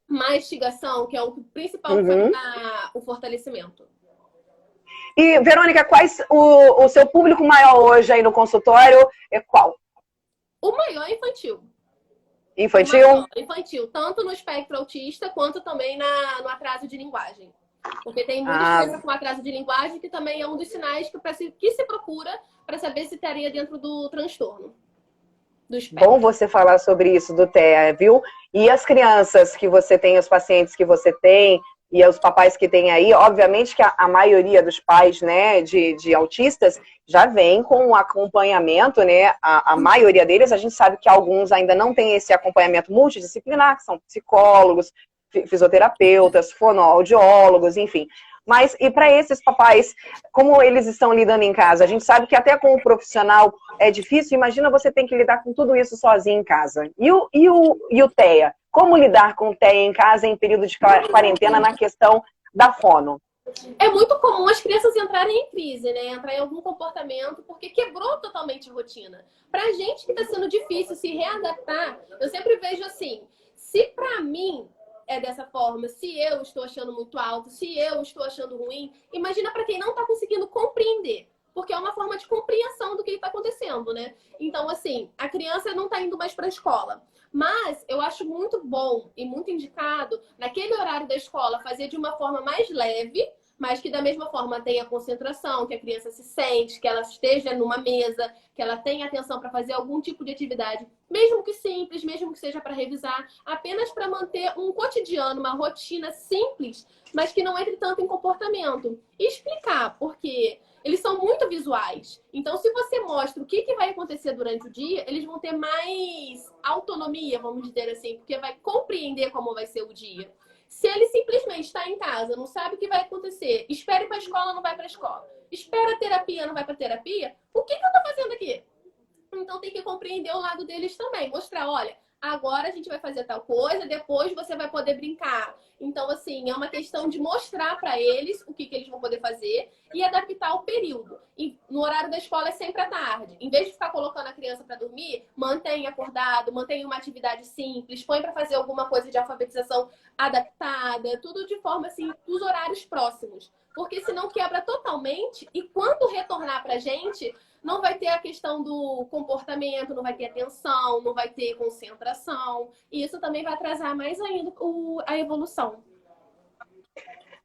mastigação, que é o principal que vai dar o fortalecimento. E, Verônica, quais o seu público maior hoje aí no consultório é qual? O maior é infantil. Infantil? Infantil, tanto no espectro autista quanto também no atraso de linguagem. Porque tem muitas crianças com atraso de linguagem que também é um dos sinais que se procura para saber se estaria dentro do transtorno. Bom você falar sobre isso do TEA, viu? E as crianças que você tem, os pacientes que você tem, e os papais que tem aí, obviamente que a maioria dos pais, né, de autistas já vem com um acompanhamento, né? A maioria deles, a gente sabe que alguns ainda não têm esse acompanhamento multidisciplinar, que são psicólogos, fisioterapeutas, fonoaudiólogos, enfim. Mas, e para esses papais, como eles estão lidando em casa? A gente sabe que até com o profissional é difícil. Imagina você tem que lidar com tudo isso sozinho em casa. E o TEA? Como lidar com o TEA em casa em período de quarentena na questão da fono? É muito comum as crianças entrarem em crise, né? Entrar em algum comportamento, porque quebrou totalmente a rotina. Pra gente que tá sendo difícil se readaptar, eu sempre vejo assim, se pra mim é dessa forma, se eu estou achando muito alto, se eu estou achando ruim, imagina para quem não está conseguindo compreender, porque é uma forma de compreensão do que está acontecendo, né? Então, assim, a criança não está indo mais para a escola, mas eu acho muito bom e muito indicado, naquele horário da escola, fazer de uma forma mais leve, mas que da mesma forma tenha concentração, que a criança se sente, que ela esteja numa mesa, que ela tenha atenção para fazer algum tipo de atividade, mesmo que simples, mesmo que seja para revisar, apenas para manter um cotidiano, uma rotina simples, mas que não entre tanto em comportamento. E explicar, porque eles são muito visuais. Então, se você mostra o que vai acontecer durante o dia, eles vão ter mais autonomia, vamos dizer assim, porque vai compreender como vai ser o dia. Se ele simplesmente está em casa, não sabe o que vai acontecer, espere para a escola, não vai para a escola, espera a terapia, não vai para a terapia, o que eu estou fazendo aqui? Então tem que compreender o lado deles também, mostrar, olha, agora a gente vai fazer tal coisa, depois você vai poder brincar. Então, assim, é uma questão de mostrar para eles o que eles vão poder fazer e adaptar o período. E no horário da escola é sempre à tarde. Em vez de ficar colocando a criança para dormir, mantém acordado, mantém uma atividade simples, põe para fazer alguma coisa de alfabetização adaptada, tudo de forma, assim, dos horários próximos. Porque senão quebra totalmente e quando retornar pra gente, não vai ter a questão do comportamento, não vai ter atenção, não vai ter concentração. E isso também vai atrasar mais ainda a evolução.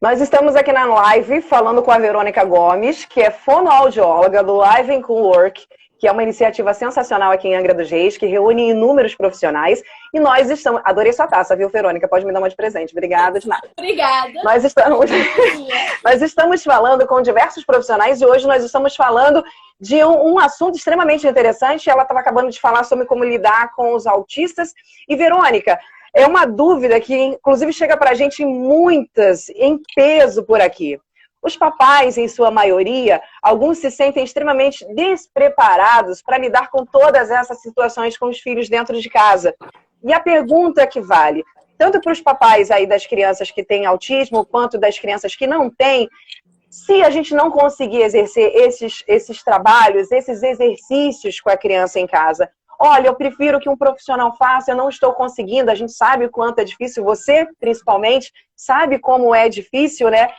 Nós estamos aqui na live falando com a Verônica Gomes, que é fonoaudióloga do Live com Work, que é uma iniciativa sensacional aqui em Angra dos Reis, que reúne inúmeros profissionais. E nós estamos... Adorei sua taça, viu, Verônica? Pode me dar uma de presente. Obrigada de nada. Obrigada. Nós estamos falando com diversos profissionais e hoje nós estamos falando de um assunto extremamente interessante. Ela estava acabando de falar sobre como lidar com os autistas. E, Verônica, é uma dúvida que, inclusive, chega para a gente muitas, em peso por aqui. Os papais, em sua maioria, alguns se sentem extremamente despreparados para lidar com todas essas situações com os filhos dentro de casa. E a pergunta que vale, tanto para os papais aí das crianças que têm autismo, quanto das crianças que não têm, se a gente não conseguir exercer esses trabalhos, esses exercícios com a criança em casa, olha, eu prefiro que um profissional faça, eu não estou conseguindo, a gente sabe o quanto é difícil, você, principalmente, sabe como é difícil, né?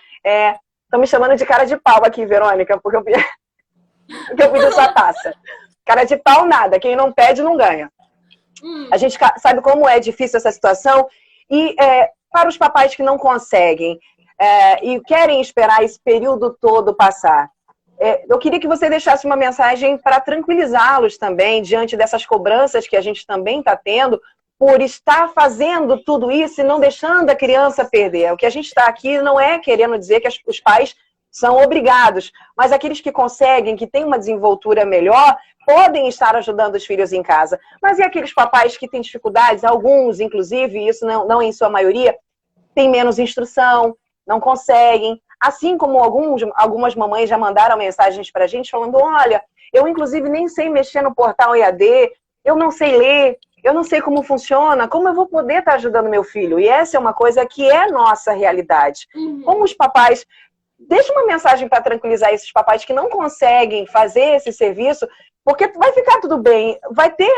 Estão me chamando de cara de pau aqui, Verônica, porque eu pedi sua taça. Cara de pau, nada. Quem não pede, não ganha. A gente sabe como é difícil essa situação. E para os papais que não conseguem e querem esperar esse período todo passar, eu queria que você deixasse uma mensagem para tranquilizá-los também, diante dessas cobranças que a gente também está tendo, por estar fazendo tudo isso e não deixando a criança perder. O que a gente está aqui não é querendo dizer que os pais são obrigados, mas aqueles que conseguem, que têm uma desenvoltura melhor, podem estar ajudando os filhos em casa. Mas e aqueles papais que têm dificuldades, alguns, inclusive, isso não em sua maioria, têm menos instrução, não conseguem. Assim como algumas mamães já mandaram mensagens para a gente falando, olha, eu inclusive nem sei mexer no portal EAD, eu não sei ler, eu não sei como funciona, como eu vou poder estar ajudando meu filho? E essa é uma coisa que é nossa realidade. Como os papais... Deixa uma mensagem para tranquilizar esses papais que não conseguem fazer esse serviço, porque vai ficar tudo bem. Vai ter,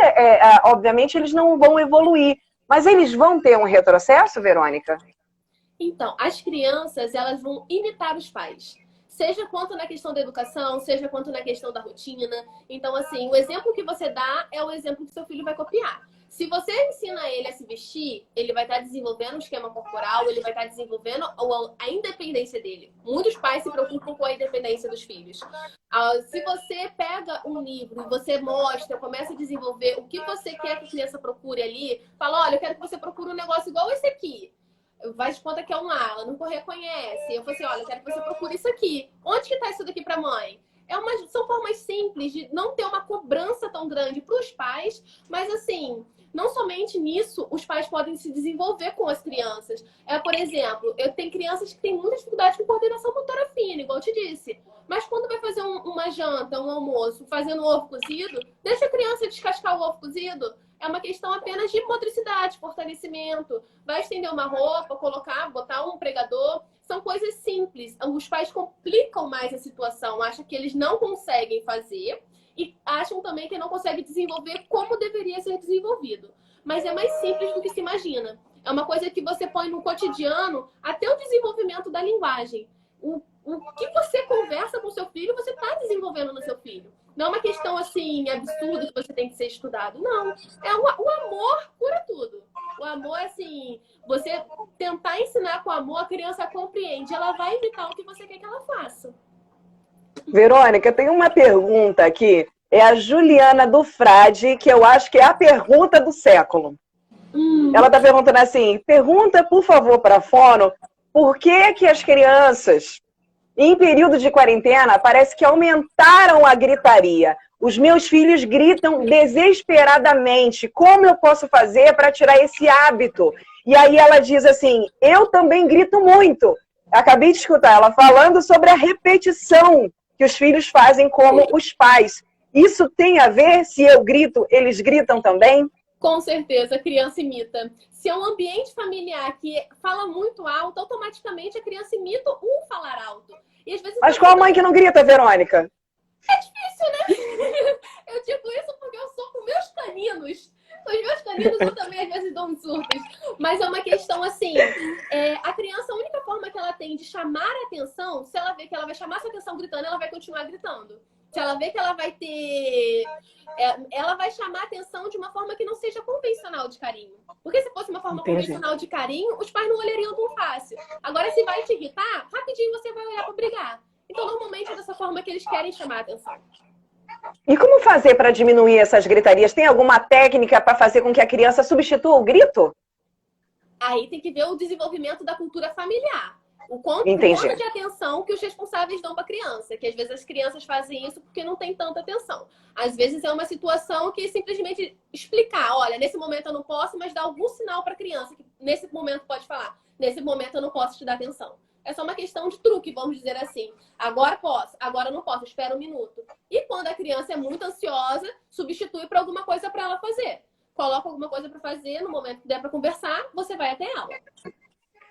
obviamente, eles não vão evoluir, mas eles vão ter um retrocesso, Verônica? Então, as crianças, elas vão imitar os pais. Seja quanto na questão da educação, seja quanto na questão da rotina. Então, assim, o exemplo que você dá é o exemplo que seu filho vai copiar. Se você ensina ele a se vestir, ele vai estar desenvolvendo um esquema corporal, ele vai estar desenvolvendo a independência dele. Muitos pais se preocupam com a independência dos filhos. Se você pega um livro e você mostra, começa a desenvolver o que você quer que a criança procure ali, fala, olha, eu quero que você procure um negócio igual esse aqui. Vai de conta que é um A, ela não reconhece. Eu falei assim, olha, eu quero que você procure isso aqui. Onde que tá isso daqui pra mãe? São formas simples de não ter uma cobrança tão grande para os pais, mas assim, não somente nisso, os pais podem se desenvolver com as crianças. Por exemplo, eu tenho crianças que têm muita dificuldade com coordenação motora fina, igual eu te disse. Mas quando vai fazer uma janta, um almoço, fazendo ovo cozido, deixa a criança descascar o ovo cozido. É uma questão apenas de motricidade, fortalecimento. Vai estender uma roupa, botar um pregador. São coisas simples. Os pais complicam mais a situação. Acham que eles não conseguem fazer e acham também que não conseguem desenvolver como deveria ser desenvolvido. Mas é mais simples do que se imagina. É uma coisa que você põe no cotidiano até o desenvolvimento da linguagem. O que você conversa com seu filho, você está desenvolvendo no seu filho. Não é uma questão assim absurda que você tem que ser estudado. Não. O amor cura tudo. O amor, assim, você tentar ensinar com amor, a criança compreende. Ela vai imitar o que você quer que ela faça. Verônica, tem uma pergunta aqui. É a Juliana do Frade, que eu acho que é a pergunta do século. Ela está perguntando assim, pergunta, por favor, para a Fono, por que as crianças, em período de quarentena, parece que aumentaram a gritaria? Os meus filhos gritam desesperadamente. Como eu posso fazer para tirar esse hábito? E aí ela diz assim, eu também grito muito. Acabei de escutar ela falando sobre a repetição que os filhos fazem como os pais. Isso tem a ver? Se eu grito, eles gritam também? Com certeza, a criança imita. Se é um ambiente familiar que fala muito alto, automaticamente a criança imita um falar alto. E às vezes mas qual a mãe que não grita, Verônica? É difícil, né? Eu digo isso porque eu sou com meus caninos. Os meus caninos eu também às vezes dão surtos. Mas é uma questão assim, a criança, a única forma que ela tem de chamar a atenção, se ela vê que ela vai chamar sua atenção gritando, ela vai continuar gritando. Se ela vê que ela vai ter... ela vai chamar a atenção de uma forma que não seja convencional de carinho. Porque se fosse uma forma convencional de carinho, os pais não olhariam tão fácil. Agora, se vai te irritar, rapidinho você vai olhar para brigar. Então, normalmente, é dessa forma que eles querem chamar a atenção. E como fazer para diminuir essas gritarias? Tem alguma técnica para fazer com que a criança substitua o grito? Aí tem que ver o desenvolvimento da cultura familiar. O quanto de atenção que os responsáveis dão para a criança. Que às vezes as crianças fazem isso porque não tem tanta atenção. Às vezes é uma situação que simplesmente explicar, olha, nesse momento eu não posso, mas dar algum sinal para a criança que nesse momento pode falar, nesse momento eu não posso te dar atenção. É só uma questão de truque, vamos dizer assim. Agora posso, agora não posso, espera um minuto. E quando a criança é muito ansiosa, substitui para alguma coisa para ela fazer. Coloca alguma coisa para fazer, no momento que der para conversar, você vai até ela.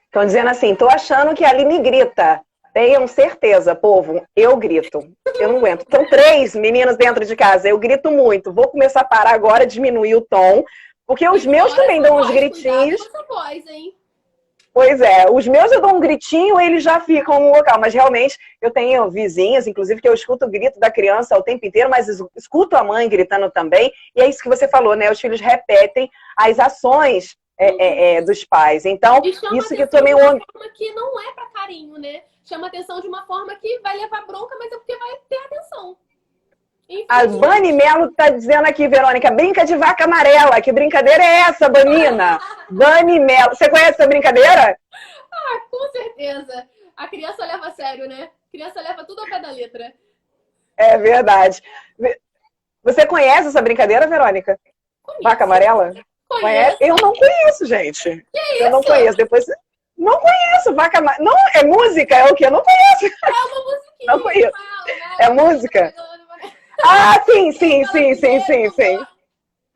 Estão dizendo assim, tô achando que a Aline grita. Tenham certeza, povo, eu grito. Eu não aguento. São 3 meninas dentro de casa, eu grito muito. Vou começar a parar agora, diminuir o tom, porque os meus também dão uns gritinhos. Cuidado com essa voz, hein? Pois é, os meus eu dou um gritinho, eles já ficam no local. Mas realmente, eu tenho vizinhas, inclusive, que eu escuto o grito da criança o tempo inteiro, mas escuto a mãe gritando também. E é isso que você falou, né? Os filhos repetem as ações dos pais. Então, isso que também... De uma forma que não é para carinho, né? Chama atenção de uma forma que vai levar bronca, mas é porque vai ter atenção. A Bani Melo tá dizendo aqui, Verônica, brinca de vaca amarela. Que brincadeira é essa, Banina? Bani Melo. Você conhece essa brincadeira? Ah, com certeza. A criança leva a sério, né? A criança leva tudo ao pé da letra. É verdade. Você conhece essa brincadeira, Verônica? Conheço. Vaca amarela? Conheço. Eu não conheço, gente. Que isso? Eu não conheço. Depois... Não conheço vaca amarela. Não, é música? É o quê? Eu não conheço. É uma musiquinha. Não conheço. É música? Ah, sim.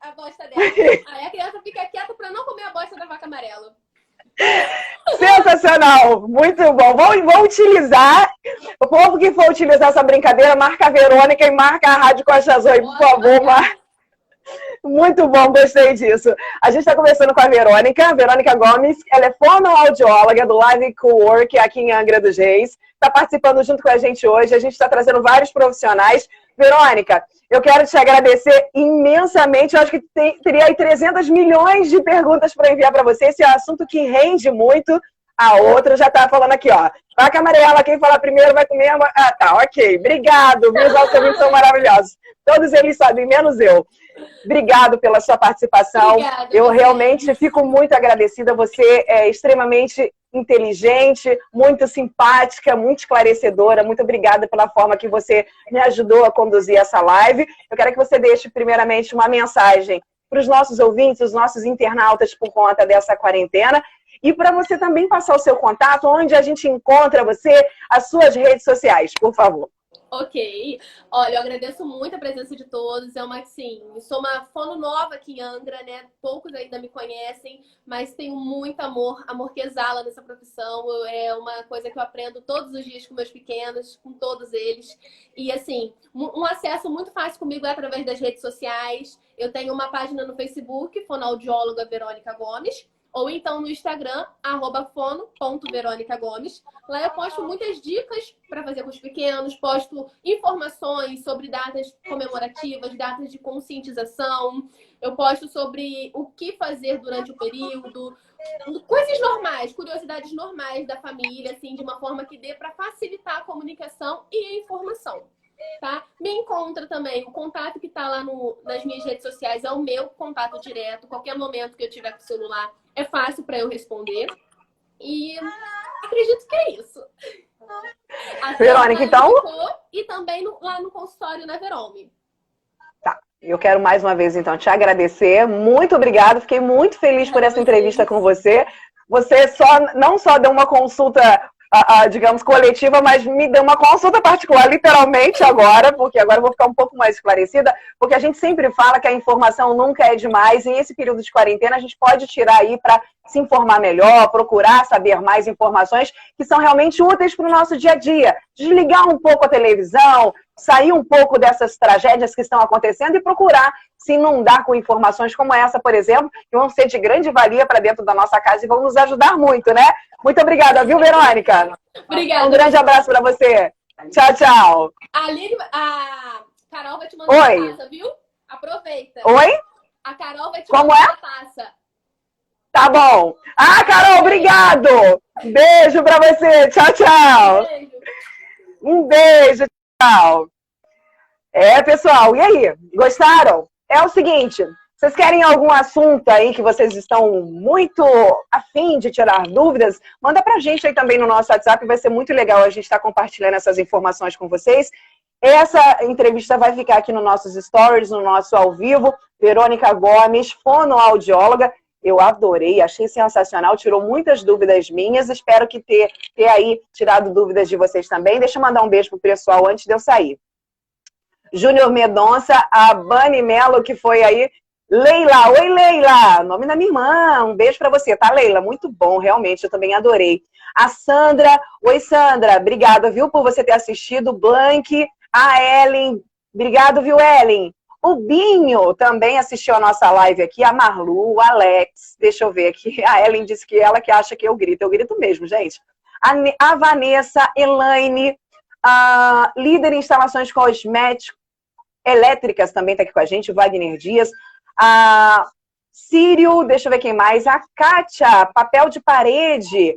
A bosta dela. Aí a criança fica quieta pra não comer a bosta da vaca amarela. Sensacional, muito bom. Vou utilizar. O povo que for utilizar essa brincadeira, marca a Verônica e marca a Rádio Costa Azul, por favor. Muito bom, gostei disso. A gente está conversando com a Verônica Gomes. Ela é fonoaudióloga do Live Cowork aqui em Angra dos Reis. Está participando junto com a gente hoje. A gente está trazendo vários profissionais. Verônica, eu quero te agradecer imensamente. Eu acho que teria aí 300 milhões de perguntas para enviar para você. Esse é um assunto que rende muito. A outra já está falando aqui, ó. Vaca amarela, quem falar primeiro vai comer. Ah, tá, ok. Obrigado. Meus ouvintes são maravilhosos. Todos eles sabem, menos eu. Obrigado pela sua participação. Obrigada, eu realmente fico muito agradecida. Você é extremamente inteligente, muito simpática, muito esclarecedora. Muito obrigada pela forma que você me ajudou a conduzir essa live. Eu quero que você deixe, primeiramente, uma mensagem para os nossos ouvintes, os nossos internautas por conta dessa quarentena. E para você também passar o seu contato, onde a gente encontra você, as suas redes sociais, por favor. Ok. Olha, eu agradeço muito a presença de todos. É uma, assim, sou uma fono nova aqui em Angra, né? Poucos ainda me conhecem, mas tenho muito amor que exala nessa profissão. É uma coisa que eu aprendo todos os dias com meus pequenos, com todos eles. E, assim, um acesso muito fácil comigo é através das redes sociais. Eu tenho uma página no Facebook, fonoaudióloga Verônica Gomes. Ou então no Instagram, @fono.veronicagomes. Lá eu posto muitas dicas para fazer com os pequenos, posto informações sobre datas comemorativas, datas de conscientização. Eu posto sobre o que fazer durante o período, coisas normais, curiosidades normais da família, assim, de uma forma que dê para facilitar a comunicação e a informação. Tá? Me encontra também, o contato que está lá nas minhas redes sociais é o meu contato direto. Qualquer momento que eu tiver com o celular é fácil para eu responder. E acredito que é isso. Verônica, então... E também lá no consultório na Verome. Tá, eu quero mais uma vez, então, te agradecer. Muito obrigada, fiquei muito feliz por essa entrevista com você. Você não só deu uma consulta... digamos, coletiva, mas me deu uma consulta particular, literalmente agora, porque agora eu vou ficar um pouco mais esclarecida, porque a gente sempre fala que a informação nunca é demais, e esse período de quarentena a gente pode tirar aí para se informar melhor, procurar saber mais informações que são realmente úteis para o nosso dia a dia. Desligar um pouco a televisão, sair um pouco dessas tragédias que estão acontecendo e procurar se inundar com informações como essa, por exemplo, que vão ser de grande valia para dentro da nossa casa e vão nos ajudar muito, né? Muito obrigada, viu, Verônica? Obrigada. Um grande abraço para você. Tchau, tchau. A Carol vai te mandar uma taça, viu? Aproveita. Oi? A Carol vai te mandar uma taça. Tá bom. Ah, Carol, obrigado. Beijo para você. Tchau, tchau. Beijo. Um beijo. Tchau. Pessoal, e aí? Gostaram? É o seguinte, vocês querem algum assunto aí que vocês estão muito afim de tirar dúvidas? Manda pra gente aí também no nosso WhatsApp, vai ser muito legal a gente estar compartilhando essas informações com vocês. Essa entrevista vai ficar aqui nos nossos stories, no nosso ao vivo. Verônica Gomes, fonoaudióloga. Eu adorei, achei sensacional, tirou muitas dúvidas minhas. Espero que ter aí tirado dúvidas de vocês também. Deixa eu mandar um beijo pro pessoal antes de eu sair. Júnior Medonça, a Bani Melo, que foi aí. Leila, oi Leila, nome da minha irmã, um beijo pra você, tá Leila? Muito bom, realmente, eu também adorei. A Sandra, oi Sandra, obrigada, viu, por você ter assistido. Blank, a Ellen, obrigado, viu, Ellen? O Binho também assistiu a nossa live aqui, a Marlu, o Alex, deixa eu ver aqui, a Ellen disse que ela que acha que eu grito mesmo, gente. A Vanessa, Elaine, a líder em instalações cosméticos, elétricas também tá aqui com a gente, o Wagner Dias, a Sírio, deixa eu ver quem mais, a Kátia, papel de parede,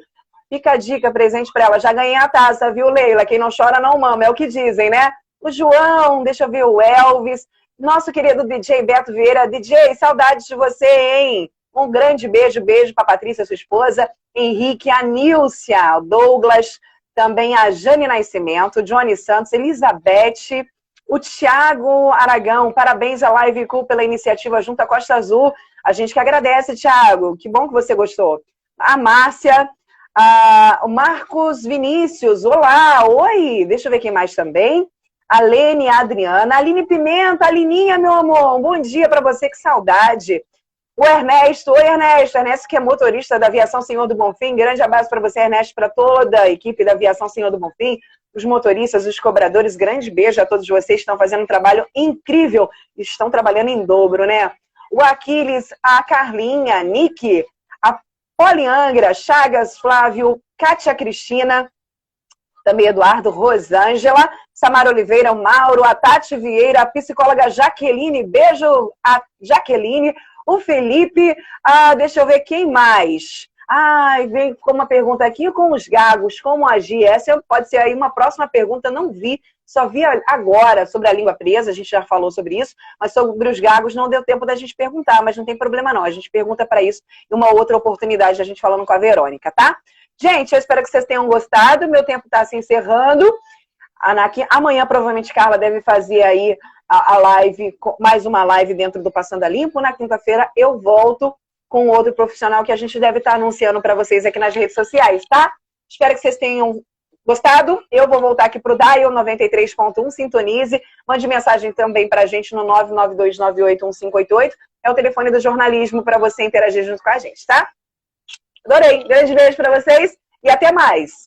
fica a dica, presente para ela, já ganhei a taça, viu, Leila? Quem não chora não mama, é o que dizem, né? O João, deixa eu ver, o Elvis, nosso querido DJ Beto Vieira, DJ, saudades de você, hein? Um grande beijo para Patrícia, sua esposa, Henrique, a Nílcia, o Douglas, também a Jane Nascimento, Johnny Santos, Elizabeth, o Thiago Aragão, parabéns à Live Cool pela iniciativa junto à Costa Azul. A gente que agradece, Thiago. Que bom que você gostou. A Márcia, o Marcos Vinícius, olá, oi. Deixa eu ver quem mais também. A Lene, a Adriana, a Aline Pimenta, a Alininha, meu amor. Um bom dia para você, que saudade. O Ernesto, oi Ernesto. Ernesto que é motorista da Aviação Senhor do Bonfim. Grande abraço para você, Ernesto, para toda a equipe da Aviação Senhor do Bonfim. Os motoristas, os cobradores, grande beijo a todos vocês que estão fazendo um trabalho incrível. Estão trabalhando em dobro, né? O Aquiles, a Carlinha, a Nick, a Poliangra, Chagas, Flávio, Kátia Cristina, também Eduardo, Rosângela, Samara Oliveira, o Mauro, a Tati Vieira, a psicóloga Jaqueline, beijo a Jaqueline, o Felipe, deixa eu ver quem mais. Vem com uma pergunta aqui com os gagos, como agir? Essa pode ser aí uma próxima pergunta, não vi, só vi agora sobre a língua presa, a gente já falou sobre isso, mas sobre os gagos não deu tempo da gente perguntar, mas não tem problema não, a gente pergunta para isso em uma outra oportunidade, a gente falando com a Verônica, tá? Gente, eu espero que vocês tenham gostado, meu tempo está se encerrando, amanhã provavelmente Carla deve fazer aí a live, mais uma live dentro do Passando a Limpo, na quinta-feira eu volto com outro profissional que a gente deve estar anunciando para vocês aqui nas redes sociais, tá? Espero que vocês tenham gostado. Eu vou voltar aqui pro Dial 93.1, sintonize. Mande mensagem também pra gente no 992981588. É o telefone do jornalismo para você interagir junto com a gente, tá? Adorei. Grande beijo para vocês e até mais.